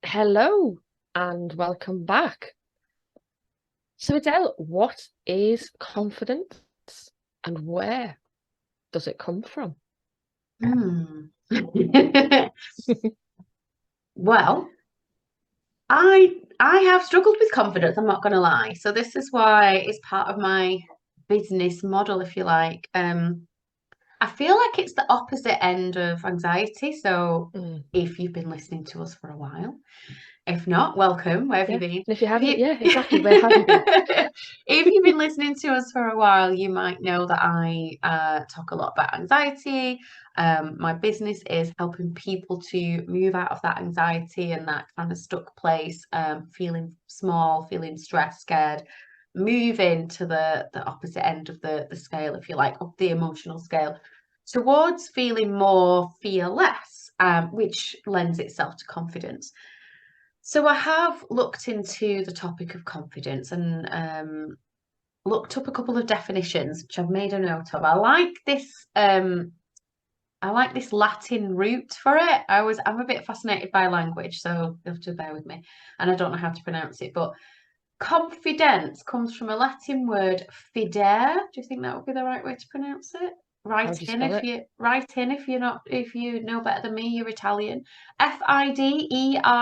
Hello and welcome back. So, Adele, what is confidence and where does it come from? Hmm. Well, I have struggled with confidence, I'm not gonna lie. So this is why it's part of my business model, if you like. I feel like it's the opposite end of anxiety. So Mm, if you've been listening to us for a while, if not, welcome. Where have you yeah. been? And if you If haven't, you yeah, exactly. Where have you been? if you've been listening to us for a while, you might know that I talk a lot about anxiety. My business is helping people to move out of that anxiety and that kind of stuck place, feeling small, feeling stressed, scared, moving to the opposite end of the scale, if you like, of the emotional scale, towards feeling more fearless, which lends itself to confidence. So I have looked into the topic of confidence and looked up a couple of definitions, which I've made a note of. I like this Latin root for it. I'm a bit fascinated by language, so you have to bear with me. And I don't know how to pronounce it, but confidence comes from a Latin word fidere. Do you think that would be the right way to pronounce it? How do you spell it? Write in if you're not if you know better than me, you're Italian. Fidere.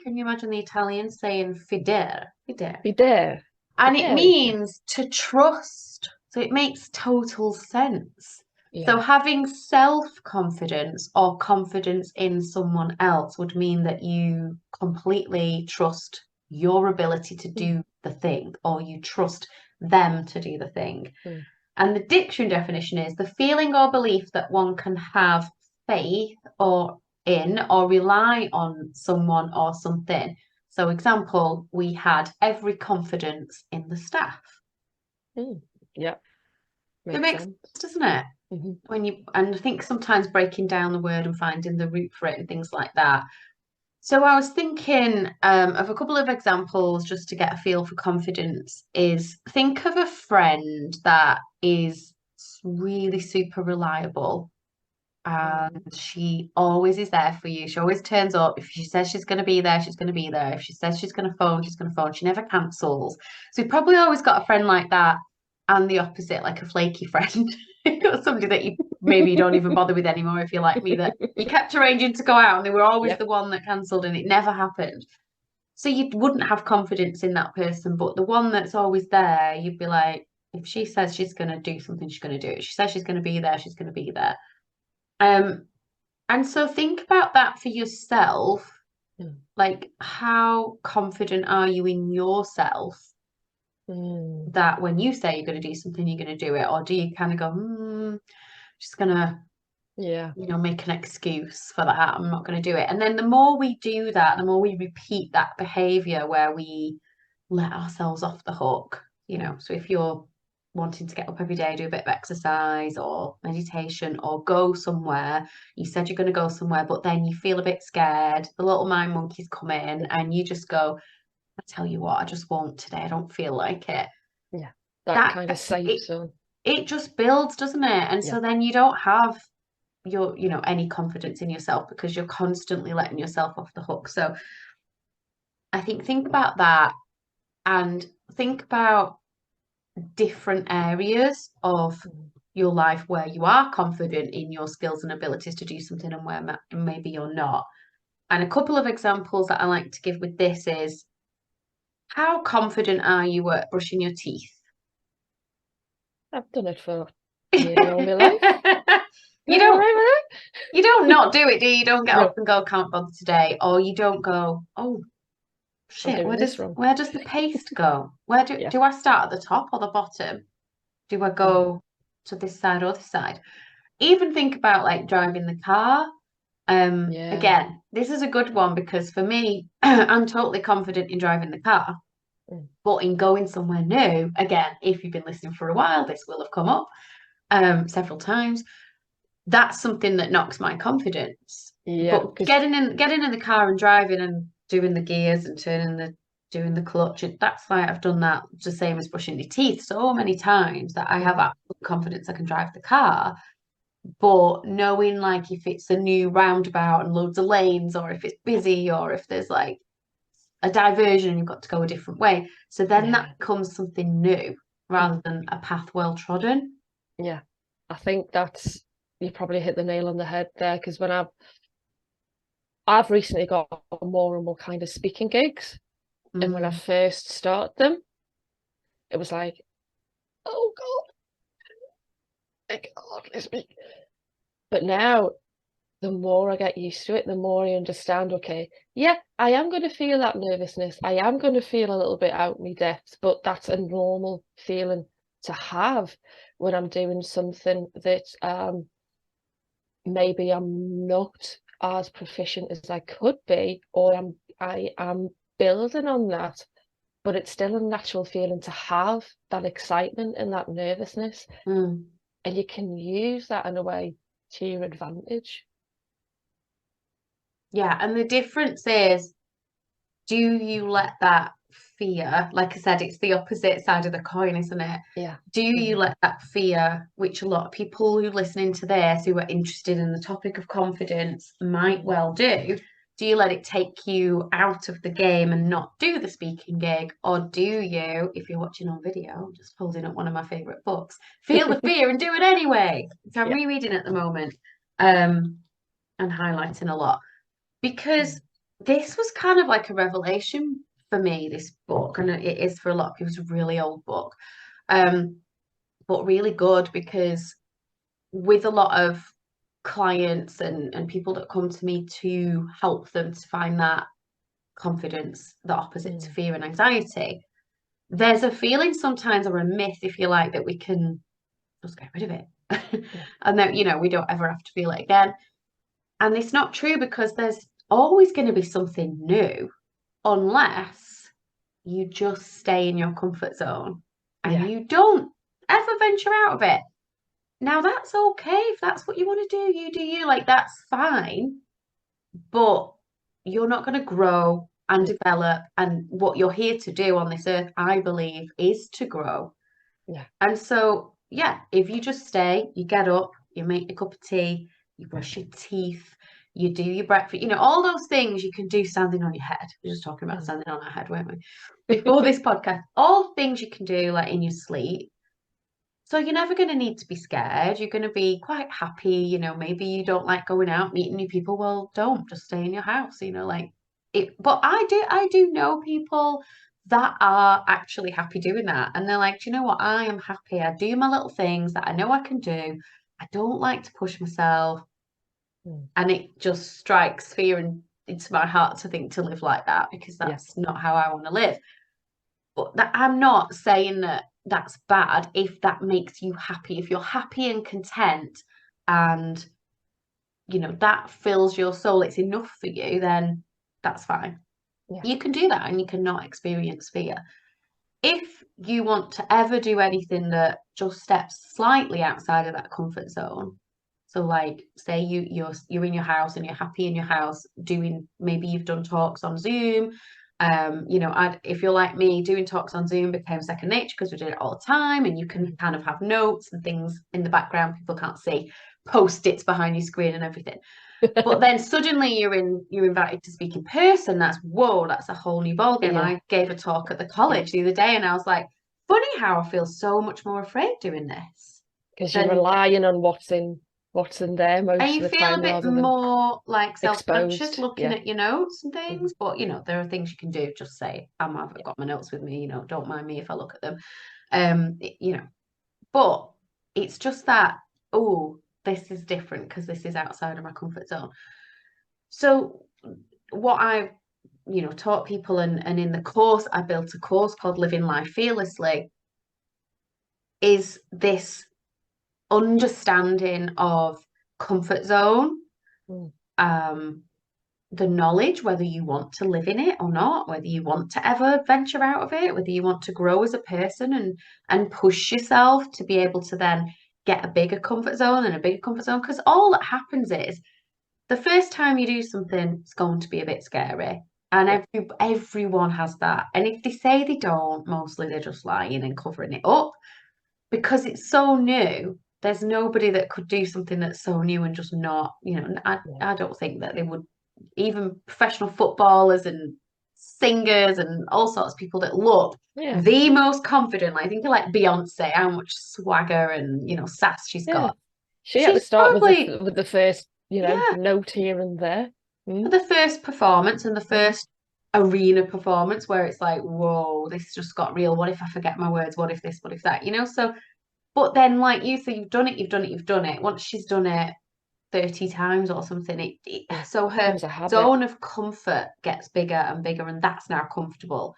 Can you imagine the Italians saying fidere? Fidere. Be there. Be And it there. means to trust. So it makes total sense. So Yeah. having self-confidence or confidence in someone else would mean that you completely trust your ability to Mm, do the thing, or you trust them to do the thing. mm, And the dictionary definition is the feeling or belief that one can have faith or in or rely on someone or something. So, example, we had every confidence in the staff. mm. Yeah, It makes makes sense. sense, doesn't it? Hmm. When you and I think sometimes breaking down the word and finding the root for it and things like that. So I was thinking of a couple of examples just to get a feel for confidence. Is think of a friend that is really super reliable Mm. and she always is there for you. She always turns up. If she says she's going to be there, she's going to be there. If she says she's going to phone, she's going to phone. She never cancels. So you probably always got a friend like that, and the opposite, like a flaky friend, or somebody that you maybe you don't even bother with anymore. If you're like me, that you kept arranging to go out, and they were always Yep. the one that cancelled, and it never happened. So you wouldn't have confidence in that person, but the one that's always there, you'd be like, if she says she's going to do something, she's going to do it. If she says she's going to be there, she's going to be there. Um, and so think about that for yourself. Mm, Like, how confident are you in yourself mm. that when you say you're going to do something, you're going to do it? Or do you kind of go, just going to, Yeah. make an excuse for that? I'm not going to do it. And then the more we do that, the more we repeat that behavior where we let ourselves off the hook. Mm. So if you're wanting to get up every day, do a bit of exercise or meditation or go somewhere, you said you're going to go somewhere, but then you feel a bit scared. The little mind monkeys come in and you just go, I tell you what, I just won't today. I don't feel like it. Yeah. That That kind of safe it zone. it just builds, doesn't it? And Yeah. so then you don't have any confidence in yourself because you're constantly letting yourself off the hook. So I think about that and think about different areas of Mm. your life where you are confident in your skills and abilities to do something and where maybe you're not. And a couple of examples that I like to give with this is how confident are you at brushing your teeth? I've done it for you nearly all my life. Doing all don't right you don't not do it, do you? You don't get up No, and go can't bother today, or you don't go, oh I'm shit, doing this wrong. where does the paste go? Where do Yeah. do I start at the top or the bottom? Do I Mm. go to this side or this side? Even think about like driving the car. Yeah. Again, this is a good one because for me, I'm totally confident in driving the car, Mm. but in going somewhere new, again, if you've been listening for a while, this will have come up several times. That's something that knocks my confidence. Yeah, But because getting in the car and driving and doing the gears and doing the clutch, that's like I've done that the same as brushing your teeth so many times that I have absolute confidence I can drive the car. But knowing like if it's a new roundabout and loads of lanes, or if it's busy, or if there's like a diversion and you've got to go a different way. So then that Yeah. becomes something new rather Mm. than a path well trodden. Yeah. I think that's you probably hit the nail on the head there because when I've recently got more and more kind of speaking gigs, and when I Mm, first started them, it was like, oh God, I can hardly speak. But now the more I get used to it, the more I understand, okay, yeah, I am going to feel that nervousness. I am going to feel a little bit out my depth, but that's a normal feeling to have when I'm doing something that maybe I'm not as proficient as I could be, or I am building on that, but it's still a natural feeling to have that excitement and that nervousness, mm. and you can use that in a way to your advantage. Yeah, and the difference is, do you let that fear, like I said, it's the opposite side of the coin, isn't it? Yeah. Do you Mhm. let that fear, which a lot of people who listening to this who are interested in the topic of confidence might Mhm. well do you let it take you out of the game and not do the speaking gig? Or do you, if you're watching on video, I'm just holding up one of my favorite books, feel the fear and do it anyway? So I'm Yeah. rereading at the moment, um, and highlighting a lot because Mm. this was kind of like a revelation for me, this book, and it is for a lot of people. It's a really old book, um, but really good because with a lot of clients and people that come to me to help them to find that confidence, the opposite to Mm. fear and anxiety, there's a feeling sometimes, or a myth, if you like, that we can just get rid of it. Yeah. And that, we don't ever have to feel it again. And it's not true because there's always going to be something new unless you just stay in your comfort zone and Yeah. you don't ever venture out of it. Now, that's okay if that's what you want to do. You do you, like, that's fine. But you're not going to grow and Mm. develop. And what you're here to do on this earth, I believe, is to grow. Yeah. And so, yeah, if you just stay, you get up, you make a cup of tea, you brush your teeth, you do your breakfast, all those things you can do standing on your head. We are just talking about Mm. standing on our head, weren't we? Before this podcast, all things you can do like in your sleep. So you're never going to need to be scared. You're going to be quite happy. Maybe you don't like going out, meeting new people. Well, don't just stay in your house, like it. But I do know people that are actually happy doing that. And they're like, do you know what? I am happy. I do my little things that I know I can do. I don't like to push myself. Mm. And it just strikes fear into my heart to think to live like that because Yeah. that's not how I want to live. But I'm not saying that that's bad if that makes you happy. If you're happy and content and that fills your soul, it's enough for you, then that's fine. Yeah. You can do that and you can not experience fear. If you want to ever do anything that just steps slightly outside of that comfort zone, so like say you're in your house and you're happy in your house doing, maybe you've done talks on Zoom. If you're like me, doing talks on Zoom became second nature because we did it all the time, and you can Mhm. kind of have notes and things in the background people can't see, post-its behind your screen and everything. But then suddenly you're invited to speak in person. That's whoa, that's a whole new ballgame. Yeah. I gave a talk at the Yeah. college the other day and I was like, funny how I feel so much more afraid doing this Because you're than relying on what's in there and most you of the feel a time bit rather than more like self-conscious exposed. looking Yeah. at your notes and things. Mhm. But there are things you can do. Just say, I've Yeah. got my notes with me, don't mind me if I look at them. But it's just that, oh, this is different because this is outside of my comfort zone. So what I've taught people, and in the course I built a course called Living Life Fearlessly, is this understanding of comfort zone, Mm. um the knowledge whether you want to live in it or not, whether you want to ever venture out of it, whether you want to grow as a person and push yourself to be able to then get a bigger comfort zone and a bigger comfort zone, because all that happens is the first time you do something, it's going to be a bit scary. And Yeah. everyone has that. And if they say they don't, mostly they're just lying and covering it up because it's so new. there's nobody that could do something that's so new and just not, Yeah. I don't think that they would, even professional footballers and singers and all sorts of people that look Yeah. the most confident. Like, think of like Beyonce, how much swagger and, sass she's Yeah. got. She had to She's start with probably, the first, yeah, note here and there. Mm. the first performance and the Mm. first arena performance where it's like, whoa, this just got real. What if I forget my words? What if this? What if that? So, but then, like you say, you've done it, you've done it, you've done it. Once she's done it 30 times or something, Yeah. so her Becomes a habit. zone of comfort gets bigger and bigger, and that's now comfortable.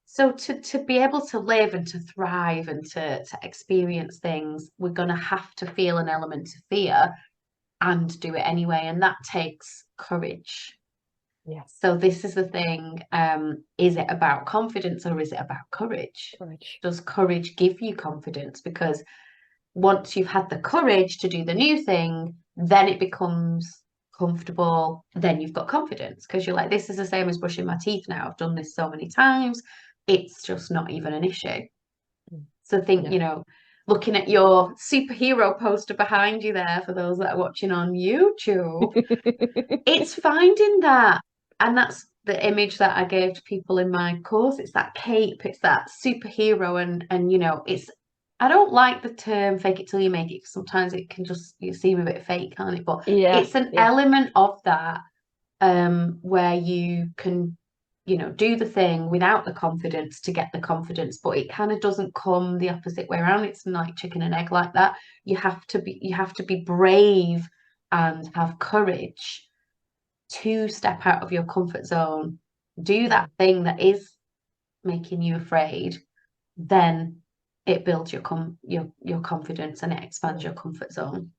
So to be able to live and to thrive and to experience things, we're gonna have to feel an element of fear and do it anyway. And that takes courage. Yes. So this is the thing. Is it about confidence or is it about courage? Courage. Does courage give you confidence? Because once you've had the courage to do the new thing, then it becomes comfortable. Then you've got confidence because you're like, this is the same as brushing my teeth now. I've done this so many times. It's just not even an issue. Mm. So think, Yeah. looking at your superhero poster behind you there for those that are watching on YouTube, it's finding that, and that's the image that I gave to people in my course. It's that cape, it's that superhero, and it's. I don't like the term "fake it till you make it" 'cause sometimes it can just seem a bit fake, can't it? But Yeah. it's an Yeah. element of that where you can, do the thing without the confidence to get the confidence, but it kind of doesn't come the opposite way around. It's like chicken and egg like that. You have to be brave and have courage to step out of your comfort zone, do Mm. that thing that is making you afraid, then it builds your confidence and it expands Yeah. your comfort zone.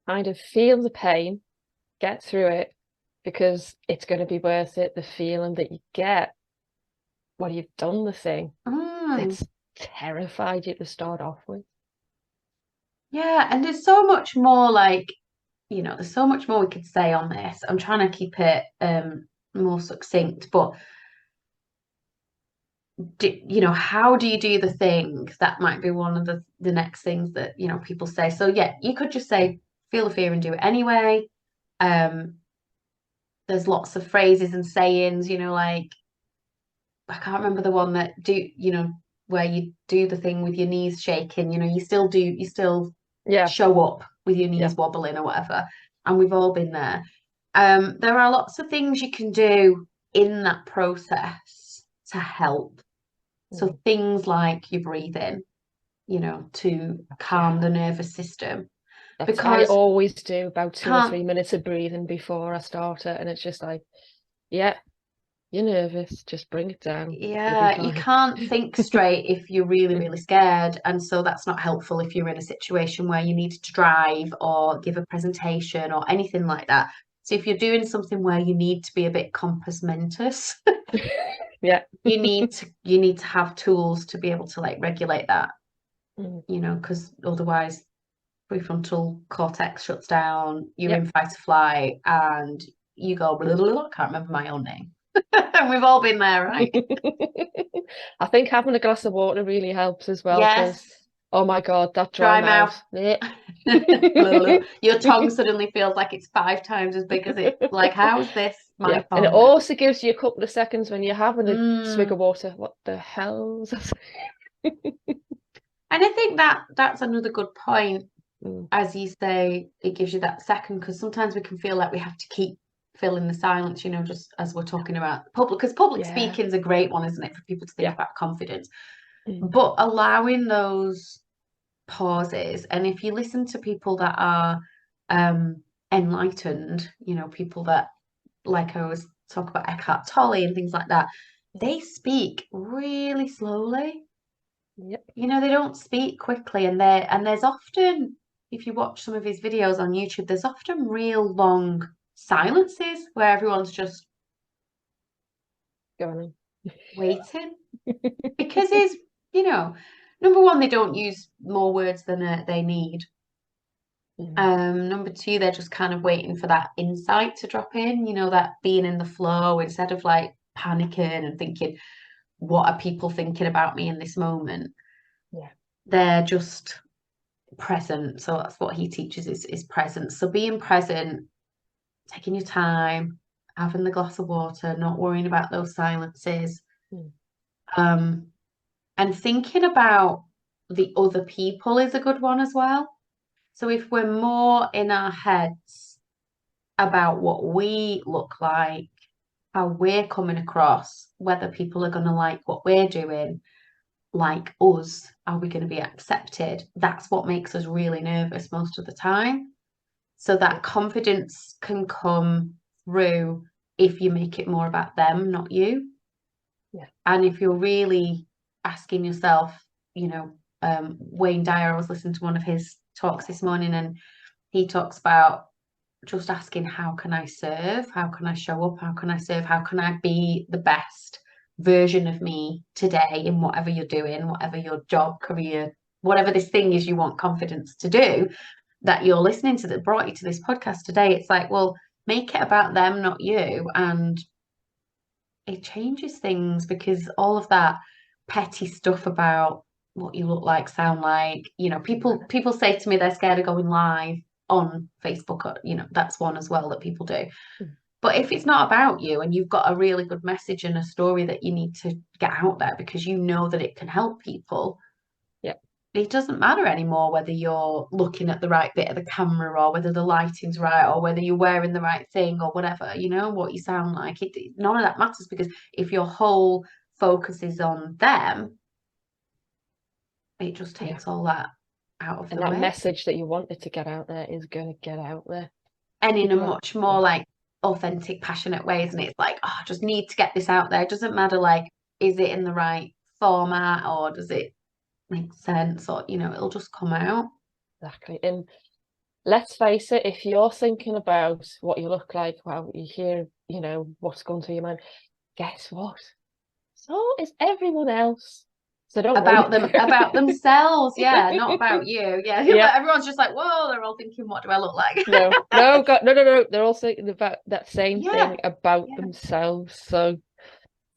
Kind of feel the pain, get through it, because it's going to be worth it. The feeling that you get when you've done the thing Mm, that's terrified you to start off with. yeah, and there's so much more there's so much more we could say on this. I'm trying to keep it more succinct, but how do you do the thing? That might be one of the next things that, people say. So yeah, you could just say, feel the fear and do it anyway. Um, there's lots of phrases and sayings, like I can't remember the one that where you do the thing with your knees shaking, you still Yeah. show up with your Yeah. knees wobbling or whatever. And we've all been there. There are lots of things you can do in that process to help. So Mm. things like your breathing, to Yeah. calm the nervous system. That's I Because always do about 2 or 3 can't, minutes of breathing before I start it, and it's just like, yeah, you're nervous, just bring it down. You'll be yeah, you fine. can't think straight if you're really, really scared. And so that's not helpful if you're in a situation where you need to drive or give a presentation or anything like that. So if you're doing something where you need to be a bit compos mentis, Yeah. you need to have tools to be able to like regulate that, Mm. because otherwise prefrontal cortex shuts down, you're in Yep. fight or flight, and you go, blah, blah, blah, can't remember my own name. And we've all been there, right? I think having a glass of water really helps as well, Yes, because oh my God, that dry dry mouth. mouth. Blech. Your tongue suddenly feels like it's 5 times as big as it. Like, how is this my Yeah. And it tongue? also gives you a couple of seconds when you're having a swig Mm. of water. What the hell's that? And I think that that's another good point. Mm. As you say, it gives you that second because sometimes we can feel like we have to keep filling the silence, just as we're talking about public, because public Yeah. speaking is a great one, isn't it, for people to think Yeah. about confidence, Mm. but allowing those pauses. And if you listen to people that are enlightened, people that, like I always talk about Eckhart Tolle and things like that, Mm. they speak really slowly. Yep. They don't speak quickly, and there's often, if you watch some of his videos on YouTube, there's often real long silences where everyone's just Go on waiting then. because number one, they don't use more words than they need. Mm. Number two, they're just kind of waiting for that insight to drop in, that being in the flow instead of like panicking and thinking, what are people thinking about me in this moment? Yeah. They're just present. So that's what he teaches is presence. So being present, taking your time, having the glass of water, not worrying about those silences, Mm. um, and thinking about the other people is a good one as well. So if we're more in our heads about what we look like, how we're coming across, whether people are going to like what we're doing, like us, are we going to be accepted? That's what makes us really nervous most of the time. So Yeah. that confidence can come through if you make it more about them, not you. Yeah. And if you're really asking yourself, Wayne Dyer, I was listening to one of his talks this morning, and he talks about just asking, how can I serve? How can I show up? How can I serve? How can I be the best version of me today in whatever you're doing, whatever your job, career, whatever this thing is you want confidence to do, that you're listening to, that brought you to this podcast today? It's like, well, make it about them, not you. And it changes things, because all of that petty stuff about what you look like, sound like, people say to me they're scared of going live on Facebook, or, that's one as well that people do. Mm. But if it's not about you and you've got a really good message and a story that you need to get out there because you know that it can help people, Yeah. it doesn't matter anymore whether you're looking at the right bit of the camera, or whether the lighting's right, or whether you're wearing the right thing, or whatever, what you sound like. None of that matters, because if your whole focus is on them, it just Yeah. takes all that out of And the that way. message that you wanted to get out there is going to get out there. And in a People are, much more yeah. like authentic, passionate ways. And it's like, oh, I just need to get this out there. It doesn't matter, like, is it in the right format, or does it make sense, or, it'll just come out. Exactly. And let's face it, if you're thinking about what you look like while you hear, what's going through your mind, guess what? So is everyone else. So don't worry. About themselves, yeah, not about you. Yeah. Yeah. But everyone's just like, whoa, they're all thinking, what do I look like? No, no, God, no, no, no. They're all thinking about that same Yeah, thing about yeah. themselves. So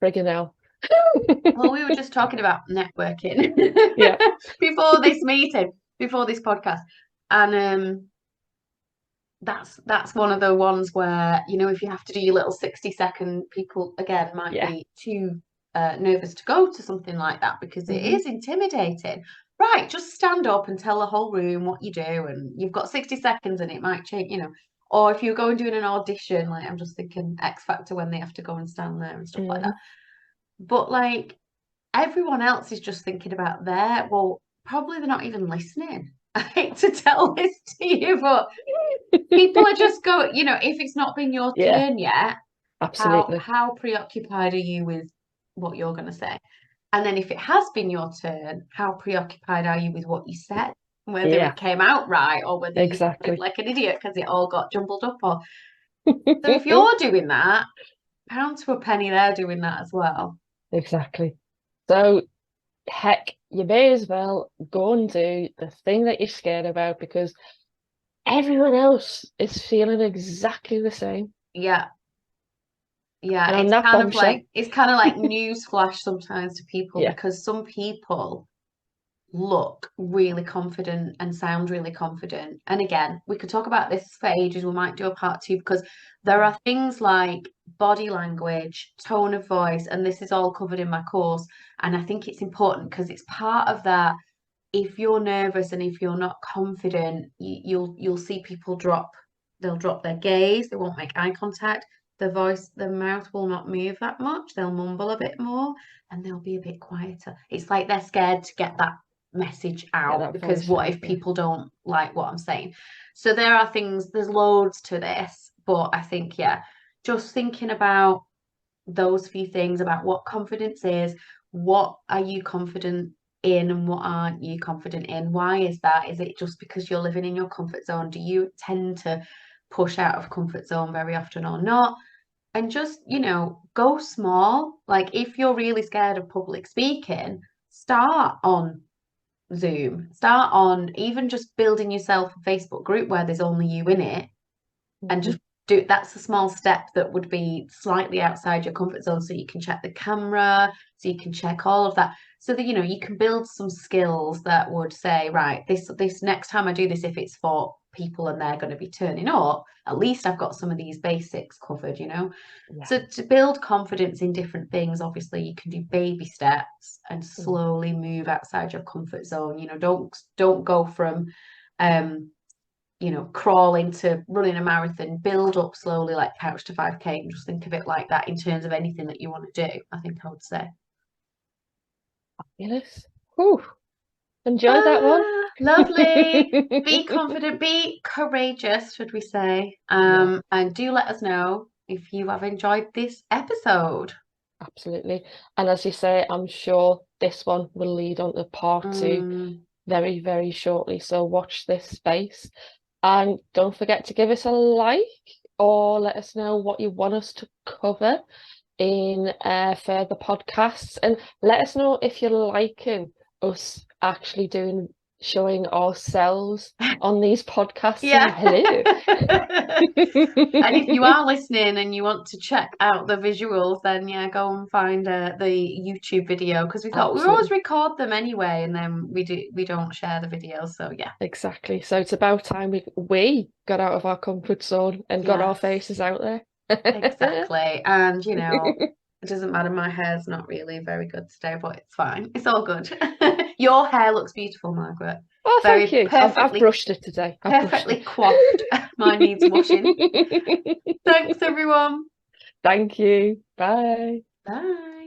friggin' hell. Well, we were just talking about networking Yeah, before this meeting, before this podcast. And that's one of the ones where, if you have to do your little 60-second, people again might yeah. be too nervous to go to something like that, because it Hmm. is intimidating. Right, just stand up and tell the whole room what you do, and you've got 60 seconds, and it might change. Or if you're going doing an audition, like I'm just thinking X Factor, when they have to go and stand there and stuff like that. Hmm. But like, everyone else is just thinking about well, probably they're not even listening. I hate to tell this to you, but people are just if it's not been your Yeah, turn yet, how absolutely. how preoccupied are you with what you're going to say? And then if it has been your turn, how preoccupied are you with what you said? Whether Yeah, it came out right, or whether you sounded exactly. like an idiot because it all got jumbled up. Or so if you're doing that, pound to a penny, they're doing that as well. Exactly. So heck, you may as well go and do the thing that you're scared about because everyone else is feeling exactly the same. Yeah, yeah. And on that bombshell, It's kind of like news flash sometimes to people, yeah, because some people look really confident and sound really confident. And again, we could talk about this for ages. We might do a part two, because there are things like body language, tone of voice, and this is all covered in my course. And I think it's important, because it's part of that. If you're nervous and if you're not confident, you'll see people they'll drop their gaze, they won't make eye contact, their mouth will not move that much, they'll mumble a bit more, and they'll be a bit quieter. It's like they're scared to get that message get out, that because voice what out. if Yeah, people don't like what I'm saying? So there's loads to this, but I think, yeah, just thinking about those few things, about what confidence is, what are you confident in, and what aren't you confident in? Why is that? Is it just because you're living in your comfort zone? Do you tend to push out of comfort zone very often or not? And just, go small. Like, if you're really scared of public speaking, start on Zoom, start on even just building yourself a Facebook group where there's only you in it, and hmm just that's a small step that would be slightly outside your comfort zone. So you can check the camera, so you can check all of that. So that you can build some skills that would say, right, this next time I do this, if it's for people and they're going to be turning up, at least I've got some of these basics covered. Yeah. So to build confidence in different things, obviously you can do baby steps and slowly move outside your comfort zone. Don't go from crawling to running a marathon, build up slowly like couch to 5K, and just think of it like that in terms of anything that you want to do, I think I would say. Fabulous. Whew. Enjoyed that one. Lovely. Be confident, be courageous, should we say. Yeah, And do let us know if you have enjoyed this episode. absolutely. And as you say, I'm sure this one will lead on to part two Mm, very, very shortly. So watch this space. And don't forget to give us a like or let us know what you want us to cover in further podcasts. And let us know if you're liking us actually showing ourselves on these podcasts, saying yeah. hello. And if you are listening and you want to check out the visuals, then yeah, go and find the YouTube video, because we thought we always Absolutely. record them anyway, and then we don't share the videos. So yeah, Exactly. So it's about time we got out of our comfort zone and got our yes, faces out there. exactly. And it doesn't matter. My hair's not really very good today, but it's fine. It's all good. Your hair looks beautiful, Margaret. Oh, thank Very you. I've brushed it today. I've brushed perfectly coiffed. Mine needs washing. it. Thanks, everyone. Thank you. Bye. Bye.